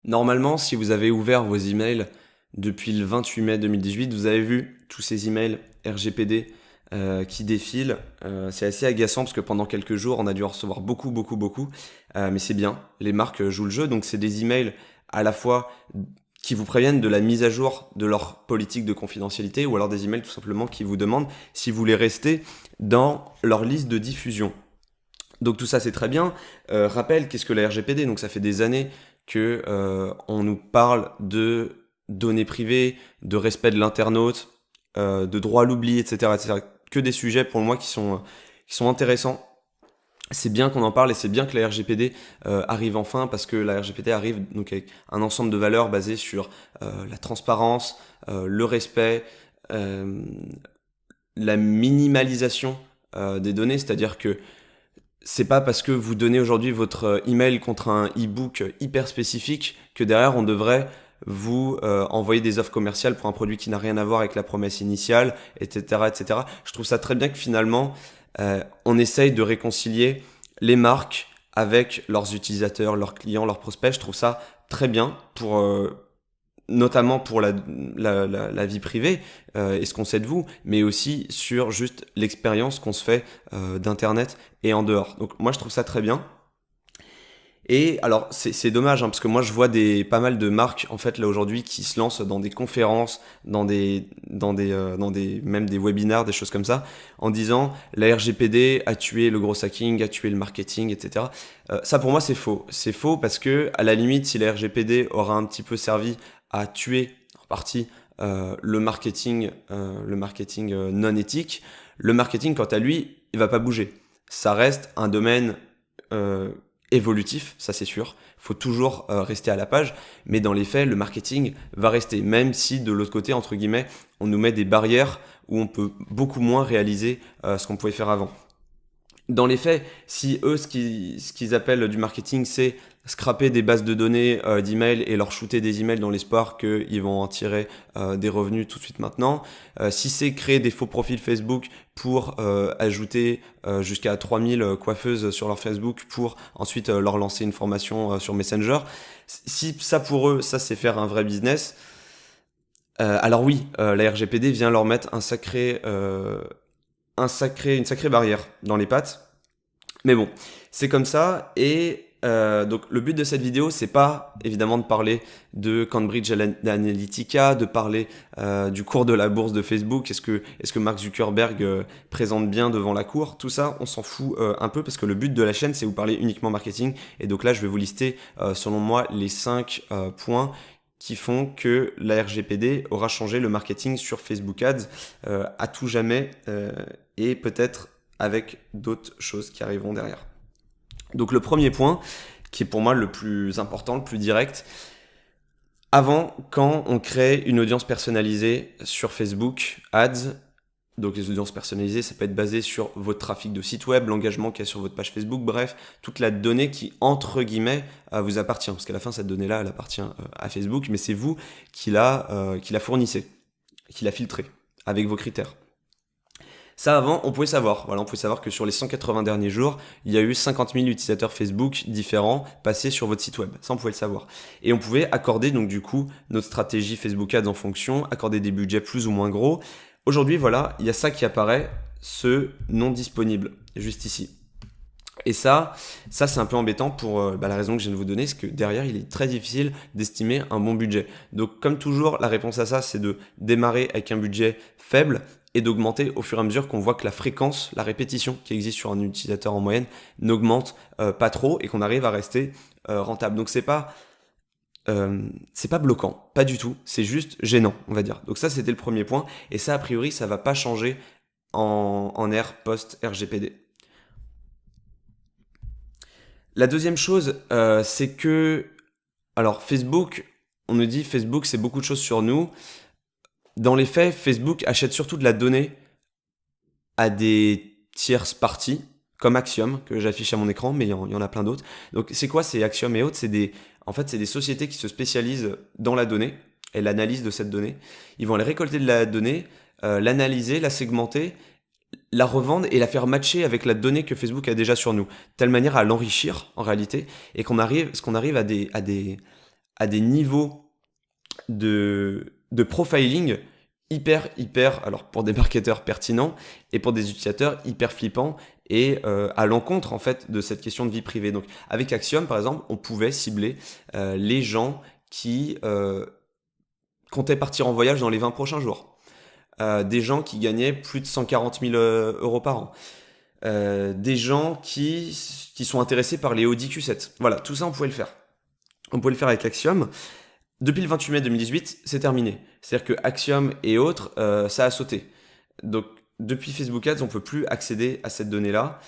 Normalement, si vous avez ouvert vos emails depuis le 28 mai 2018, vous avez vu tous ces emails RGPD qui défilent. C'est assez agaçant parce que pendant quelques jours, on a dû en recevoir beaucoup, beaucoup, beaucoup. Mais c'est bien, les marques jouent le jeu. Donc c'est des emails à la fois qui vous préviennent de la mise à jour de leur politique de confidentialité ou alors des emails tout simplement qui vous demandent si vous voulez rester dans leur liste de diffusion. Donc tout ça c'est très bien. Rappel, qu'est-ce que la RGPD? Donc ça fait des années que on nous parle de données privées, de respect de l'internaute, de droit à l'oubli, etc., etc. Que des sujets pour moi qui sont intéressants. C'est bien qu'on en parle et c'est bien que la RGPD arrive enfin parce que la RGPD arrive donc avec un ensemble de valeurs basées sur la transparence, le respect, euh, la minimalisation des données, c'est-à-dire que c'est pas parce que vous donnez aujourd'hui votre email contre un e-book hyper spécifique que derrière on devrait vous envoyer des offres commerciales pour un produit qui n'a rien à voir avec la promesse initiale, etc., etc. Je trouve ça très bien que finalement on essaye de réconcilier les marques avec leurs utilisateurs, leurs clients, leurs prospects. Je trouve ça très bien pour notamment pour la vie privée et ce qu'on sait de vous, mais aussi sur juste l'expérience qu'on se fait d'Internet et en dehors. Donc moi je trouve ça très bien. Et alors c'est dommage parce que moi je vois pas mal de marques en fait là aujourd'hui qui se lancent dans des conférences, dans des même des webinars, des choses comme ça, en disant la RGPD a tué le gros hacking, a tué le marketing, etc. Ça pour moi c'est faux. C'est faux parce que à la limite si la RGPD aura un petit peu servi à tuer en partie le marketing non éthique, le marketing quant à lui il va pas bouger. Ça reste un domaine euh, évolutif, ça c'est sûr. Il faut toujours rester à la page, mais dans les faits, le marketing va rester, même si de l'autre côté, entre guillemets, on nous met des barrières où on peut beaucoup moins réaliser ce qu'on pouvait faire avant. Dans les faits, si eux, ce qu'ils appellent du marketing, c'est scraper des bases de données d'emails et leur shooter des emails dans l'espoir qu'ils vont en tirer des revenus tout de suite maintenant, si c'est créer des faux profils Facebook pour ajouter jusqu'à 3000 coiffeuses sur leur Facebook pour ensuite leur lancer une formation sur Messenger, si ça pour eux, ça c'est faire un vrai business, alors oui, la RGPD vient leur mettre une sacrée barrière dans les pattes. Mais bon, c'est comme ça. Et donc le but de cette vidéo, c'est pas évidemment de parler de Cambridge Analytica, de parler du cours de la bourse de Facebook. Est-ce que Mark Zuckerberg présente bien devant la cour? Tout ça, on s'en fout un peu parce que le but de la chaîne, c'est vous parler uniquement marketing. Et donc là, je vais vous lister, selon moi, les 5 points qui font que la RGPD aura changé le marketing sur Facebook Ads à tout jamais et peut-être avec d'autres choses qui arriveront derrière. Donc le premier point, qui est pour moi le plus important, le plus direct, avant, quand on crée une audience personnalisée sur Facebook Ads, donc les audiences personnalisées, ça peut être basé sur votre trafic de site web, l'engagement qu'il y a sur votre page Facebook, bref, toute la donnée qui, entre guillemets, vous appartient. Parce qu'à la fin, cette donnée-là, elle appartient à Facebook, mais c'est vous qui la fournissez, qui la filtrez, avec vos critères. Ça, avant, on pouvait savoir. Voilà, on pouvait savoir que sur les 180 derniers jours, il y a eu 50 000 utilisateurs Facebook différents passés sur votre site web. Ça, on pouvait le savoir. Et on pouvait accorder, donc du coup, notre stratégie Facebook Ads en fonction, accorder des budgets plus ou moins gros. Aujourd'hui, voilà, il y a ça qui apparaît, ce non disponible, juste ici. Et ça c'est un peu embêtant pour la raison que je viens de vous donner, c'est que derrière, il est très difficile d'estimer un bon budget. Donc, comme toujours, la réponse à ça, c'est de démarrer avec un budget faible et d'augmenter au fur et à mesure qu'on voit que la fréquence, la répétition qui existe sur un utilisateur en moyenne n'augmente pas trop et qu'on arrive à rester rentable. Donc, c'est pas bloquant, pas du tout, c'est juste gênant, on va dire. Donc ça, c'était le premier point, et ça, a priori, ça va pas changer en ère post-RGPD. La deuxième chose, c'est que, alors Facebook, on nous dit Facebook, c'est beaucoup de choses sur nous. Dans les faits, Facebook achète surtout de la donnée à des tierces parties, comme Axiom, que j'affiche à mon écran, mais il y en a plein d'autres. Donc c'est quoi ces Axiom et autres? C'est des sociétés qui se spécialisent dans la donnée et l'analyse de cette donnée. Ils vont aller récolter de la donnée, l'analyser, la segmenter, la revendre et la faire matcher avec la donnée que Facebook a déjà sur nous, de telle manière à l'enrichir en réalité, et qu'on arrive à à des niveaux de profiling hyper, alors pour des marketeurs pertinents et pour des utilisateurs hyper flippants et à l'encontre en fait de cette question de vie privée. Donc avec Axiom par exemple, on pouvait cibler les gens qui comptaient partir en voyage dans les 20 prochains jours, des gens qui gagnaient plus de 140 000 euros par an, des gens qui sont intéressés par les Audi Q7. Voilà, tout ça on pouvait le faire. On pouvait le faire avec Axiom. Depuis le 28 mai 2018, c'est terminé. C'est-à-dire que Axiom et autres, ça a sauté. Donc, depuis Facebook Ads, on ne peut plus accéder à cette donnée-là.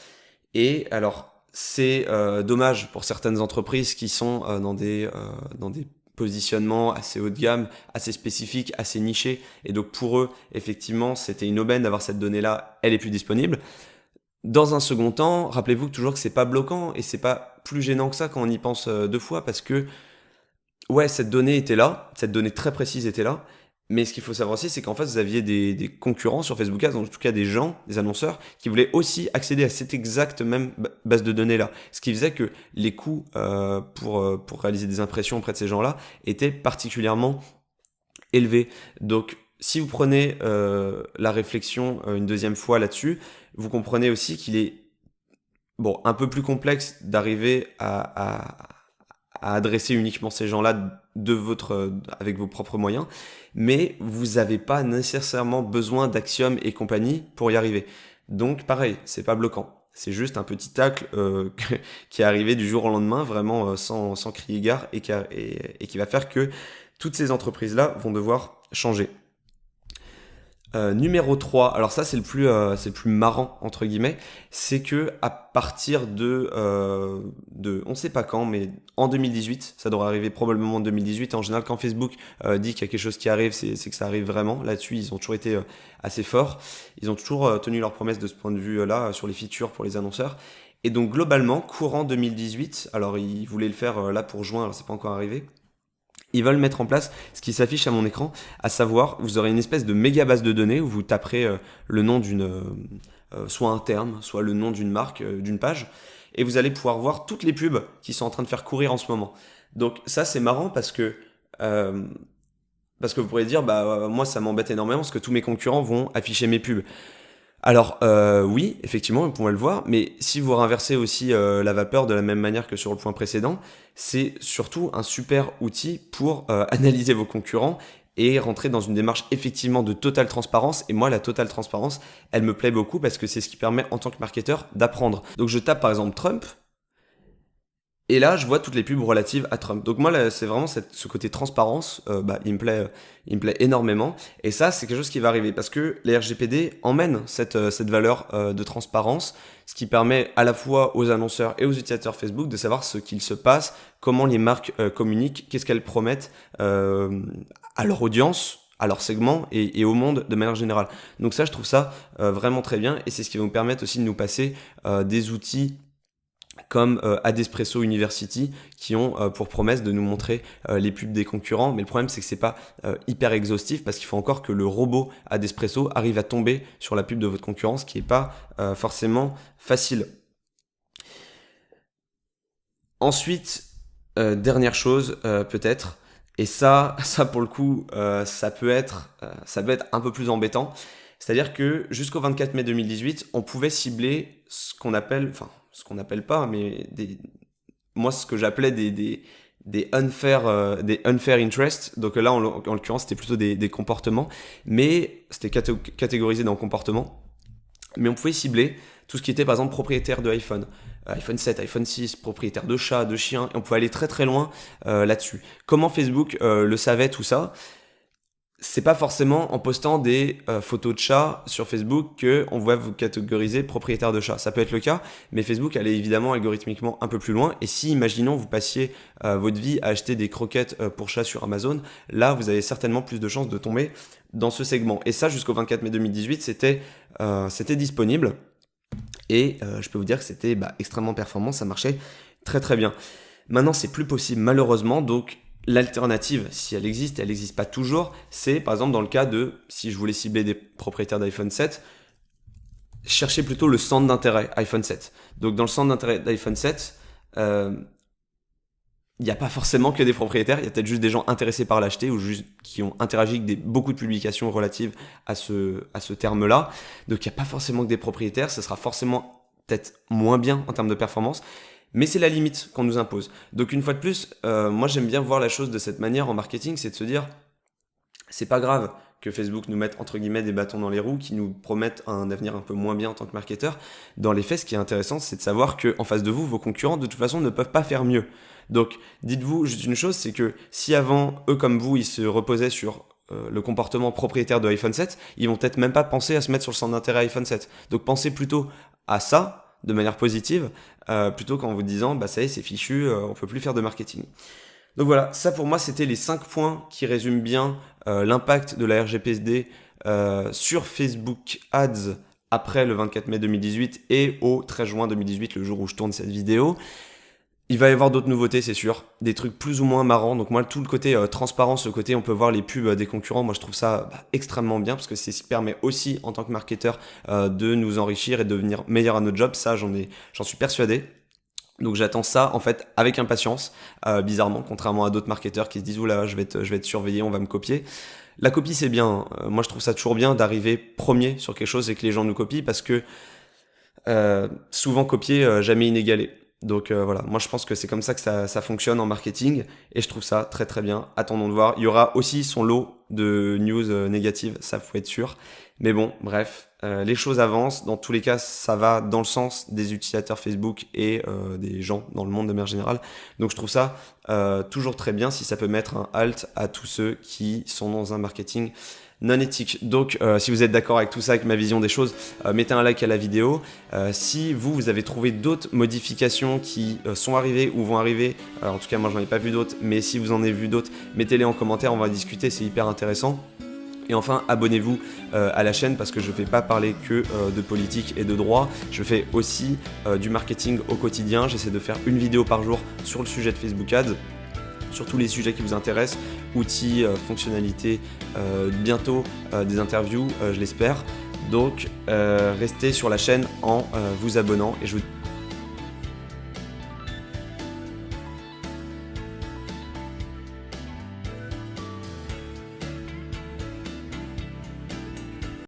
Et alors, c'est dommage pour certaines entreprises qui sont dans des positionnements assez haut de gamme, assez spécifiques, assez nichés. Et donc, pour eux, effectivement, c'était une aubaine d'avoir cette donnée-là. Elle est plus disponible. Dans un second temps, rappelez-vous toujours que c'est pas bloquant et c'est pas plus gênant que ça quand on y pense deux fois parce que ouais, cette donnée était là, cette donnée très précise était là, mais ce qu'il faut savoir aussi, c'est qu'en fait, vous aviez des concurrents sur Facebook Ads, en tout cas des gens, des annonceurs, qui voulaient aussi accéder à cette exacte même base de données-là. Ce qui faisait que les coûts pour réaliser des impressions auprès de ces gens-là étaient particulièrement élevés. Donc, si vous prenez la réflexion une deuxième fois là-dessus, vous comprenez aussi qu'il est un peu plus complexe d'arriver à adresser uniquement ces gens-là avec vos propres moyens, mais vous n'avez pas nécessairement besoin d'Axiom et compagnie pour y arriver. Donc pareil, c'est pas bloquant. C'est juste un petit tacle qui est arrivé du jour au lendemain, vraiment sans crier gare, et qui va faire que toutes ces entreprises-là vont devoir changer. Numéro 3, alors ça c'est le plus marrant entre guillemets, c'est que à partir de on sait pas quand, mais en 2018, ça devrait arriver probablement en 2018. En général, quand Facebook dit qu'il y a quelque chose qui arrive, c'est que ça arrive vraiment. Là-dessus, ils ont toujours été assez forts. Ils ont toujours tenu leurs promesses de ce point de vue-là sur les features pour les annonceurs. Et donc globalement, courant 2018, alors ils voulaient le faire là pour juin, alors c'est pas encore arrivé. Ils veulent mettre en place ce qui s'affiche à mon écran, à savoir, vous aurez une espèce de méga base de données où vous taperez le nom soit un terme, soit le nom d'une marque, d'une page, et vous allez pouvoir voir toutes les pubs qui sont en train de faire courir en ce moment. Donc ça c'est marrant parce que vous pourrez dire, moi ça m'embête énormément parce que tous mes concurrents vont afficher mes pubs. Alors oui, effectivement, on pourrait le voir, mais si vous renversez aussi la vapeur de la même manière que sur le point précédent, c'est surtout un super outil pour analyser vos concurrents et rentrer dans une démarche effectivement de totale transparence. Et moi, la totale transparence, elle me plaît beaucoup parce que c'est ce qui permet en tant que marketeur d'apprendre. Donc je tape par exemple Trump, et là, je vois toutes les pubs relatives à Trump. Donc moi, là, c'est vraiment ce côté transparence, il me plaît énormément. Et ça, c'est quelque chose qui va arriver parce que les RGPD emmènent cette valeur de transparence, ce qui permet à la fois aux annonceurs et aux utilisateurs Facebook de savoir ce qu'il se passe, comment les marques communiquent, qu'est-ce qu'elles promettent à leur audience, à leur segment et au monde de manière générale. Donc ça, je trouve ça vraiment très bien et c'est ce qui va nous permettre aussi de nous passer des outils comme Adespresso University qui ont pour promesse de nous montrer les pubs des concurrents, mais le problème c'est que c'est pas hyper exhaustif parce qu'il faut encore que le robot Adespresso arrive à tomber sur la pub de votre concurrence, qui est pas forcément facile. Ensuite, dernière chose peut-être, et ça pour le coup ça peut être un peu plus embêtant, c'est-à-dire que jusqu'au 24 mai 2018 on pouvait cibler ce qu'on appelle pas, mais moi ce que j'appelais des unfair interests. Donc là en l'occurrence c'était plutôt des comportements, mais c'était catégorisé dans comportements. Mais on pouvait cibler tout ce qui était par exemple propriétaire de iPhone 7, iPhone 6, propriétaire de chats, de chiens, et on pouvait aller très très loin là-dessus. Comment Facebook le savait tout ça ? C'est pas forcément en postant des photos de chats sur Facebook qu'on va vous catégoriser propriétaire de chats. Ça peut être le cas, mais Facebook allait évidemment algorithmiquement un peu plus loin. Et si, imaginons, vous passiez votre vie à acheter des croquettes pour chats sur Amazon, là, vous avez certainement plus de chances de tomber dans ce segment. Et ça, jusqu'au 24 mai 2018, c'était disponible. Et je peux vous dire que c'était extrêmement performant, ça marchait très très bien. Maintenant, c'est plus possible malheureusement, donc l'alternative, si elle existe, elle n'existe pas toujours, c'est par exemple dans le cas de, si je voulais cibler des propriétaires d'iPhone 7, chercher plutôt le centre d'intérêt iPhone 7. Donc dans le centre d'intérêt d'iPhone 7, il n'y a pas forcément que des propriétaires, il y a peut-être juste des gens intéressés par l'acheter ou juste qui ont interagi avec beaucoup de publications relatives à ce terme-là. Donc il n'y a pas forcément que des propriétaires, ce sera forcément peut-être moins bien en termes de performance, mais c'est la limite qu'on nous impose. Donc une fois de plus, moi j'aime bien voir la chose de cette manière en marketing, c'est de se dire, c'est pas grave que Facebook nous mette entre guillemets des bâtons dans les roues, qui nous promettent un avenir un peu moins bien en tant que marketeur. Dans les faits, ce qui est intéressant, c'est de savoir qu'en face de vous, vos concurrents de toute façon ne peuvent pas faire mieux. Donc dites-vous juste une chose, c'est que si avant, eux comme vous, ils se reposaient sur le comportement propriétaire de iPhone 7, ils vont peut-être même pas penser à se mettre sur le centre d'intérêt iPhone 7. Donc pensez plutôt à ça de manière positive, plutôt qu'en vous disant bah ça y est, c'est fichu, on peut plus faire de marketing. Donc voilà, ça pour moi c'était les 5 points qui résument bien l'impact de la RGPD sur Facebook Ads après le 24 mai 2018 et au 13 juin 2018, le jour où je tourne cette vidéo. Il va y avoir d'autres nouveautés, c'est sûr, des trucs plus ou moins marrants. Donc moi, tout le côté transparence, le côté on peut voir les pubs des concurrents, moi je trouve ça extrêmement bien parce que c'est ce qui permet aussi en tant que marketeur de nous enrichir et de devenir meilleur à notre job. Ça, j'en suis persuadé. Donc j'attends ça en fait avec impatience, bizarrement, contrairement à d'autres marketeurs qui se disent oula, je vais être surveillé, on va me copier. La copie c'est bien, moi je trouve ça toujours bien d'arriver premier sur quelque chose et que les gens nous copient parce que souvent copier, jamais inégalé. Donc voilà, moi je pense que c'est comme ça que ça fonctionne en marketing et je trouve ça très très bien. Attendons de voir. Il y aura aussi son lot de news négatives, ça faut être sûr. Mais bon, bref, les choses avancent. Dans tous les cas, ça va dans le sens des utilisateurs Facebook et des gens dans le monde de manière générale. Donc je trouve ça toujours très bien si ça peut mettre un halt à tous ceux qui sont dans un marketing non éthique. Donc si vous êtes d'accord avec tout ça, avec ma vision des choses, mettez un like à la vidéo. Si vous avez trouvé d'autres modifications qui sont arrivées ou vont arriver, en tout cas moi j'en ai pas vu d'autres, mais si vous en avez vu d'autres, mettez-les en commentaire, on va discuter, c'est hyper intéressant. Et enfin, abonnez-vous à la chaîne parce que je ne fais pas parler que de politique et de droit. Je fais aussi du marketing au quotidien. J'essaie de faire une vidéo par jour sur le sujet de Facebook Ads, sur tous les sujets qui vous intéressent, outils, fonctionnalités, bientôt des interviews, je l'espère. Donc, restez sur la chaîne en vous abonnant et je vous